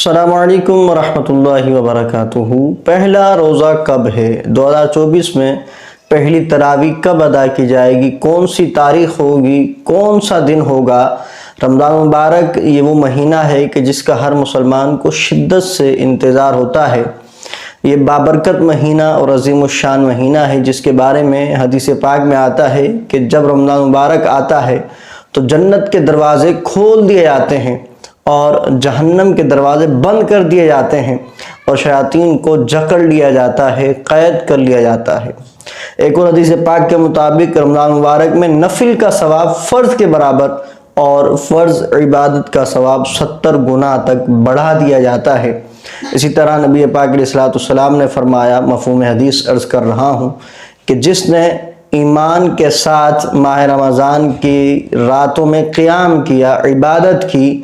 السلام علیکم ورحمۃ اللہ وبرکاتہ۔ پہلا روزہ کب ہے؟ 2024 میں پہلی تراویح کب ادا کی جائے گی؟ کون سی تاریخ ہوگی؟ کون سا دن ہوگا؟ رمضان مبارک یہ وہ مہینہ ہے کہ جس کا ہر مسلمان کو شدت سے انتظار ہوتا ہے۔ یہ بابرکت مہینہ اور عظیم الشان مہینہ ہے جس کے بارے میں حدیث پاک میں آتا ہے کہ جب رمضان مبارک آتا ہے تو جنت کے دروازے کھول دیے جاتے ہیں اور جہنم کے دروازے بند کر دیے جاتے ہیں اور شیاطین کو جکڑ لیا جاتا ہے، قید کر لیا جاتا ہے۔ ایک اور حدیث پاک کے مطابق رمضان مبارک میں نفل کا ثواب فرض کے برابر اور فرض عبادت کا ثواب 70 گنا تک بڑھا دیا جاتا ہے۔ اسی طرح نبی پاک علیہ الصلوۃ والسلام نے فرمایا، مفہوم حدیث عرض کر رہا ہوں، کہ جس نے ایمان کے ساتھ ماہ رمضان کی راتوں میں قیام کیا، عبادت کی،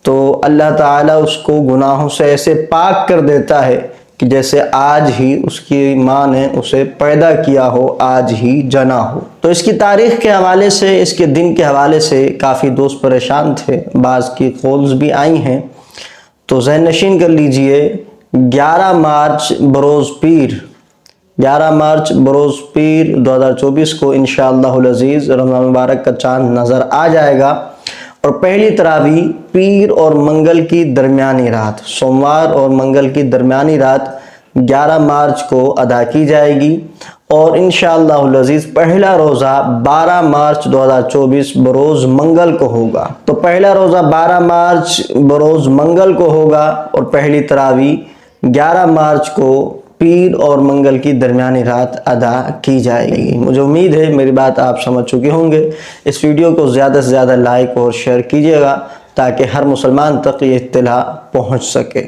تو اللہ تعالیٰ اس کو گناہوں سے ایسے پاک کر دیتا ہے کہ جیسے آج ہی اس کی ماں نے اسے پیدا کیا ہو، آج ہی جنا ہو۔ تو اس کی تاریخ کے حوالے سے، اس کے دن کے حوالے سے کافی دوست پریشان تھے، بعض کی کالز بھی آئی ہیں، تو ذہن نشین کر لیجئے 11 مارچ بروز پیر 2024 کو انشاءاللہ العزیز رمضان مبارک کا چاند نظر آ جائے گا، اور پہلی تراویح پیر اور منگل کی درمیانی رات، سوموار اور منگل کی درمیانی رات 11 مارچ کو ادا کی جائے گی، اور انشاءاللہ العزیز پہلا روزہ 12 مارچ 2024 بروز منگل کو ہوگا۔ تو پہلا روزہ 12 مارچ بروز منگل کو ہوگا اور پہلی تراویح 11 مارچ کو پیر اور منگل کی درمیانی رات ادا کی جائے گی۔ مجھے امید ہے میری بات آپ سمجھ چکے ہوں گے۔ اس ویڈیو کو زیادہ سے زیادہ لائک اور شیئر کیجیے گا تاکہ ہر مسلمان تک یہ اطلاع پہنچ سکے۔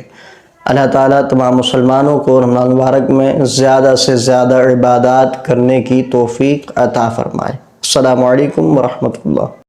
اللہ تعالیٰ تمام مسلمانوں کو رمضان مبارک میں زیادہ سے زیادہ عبادات کرنے کی توفیق عطا فرمائے۔ السلام علیکم ورحمۃ اللہ۔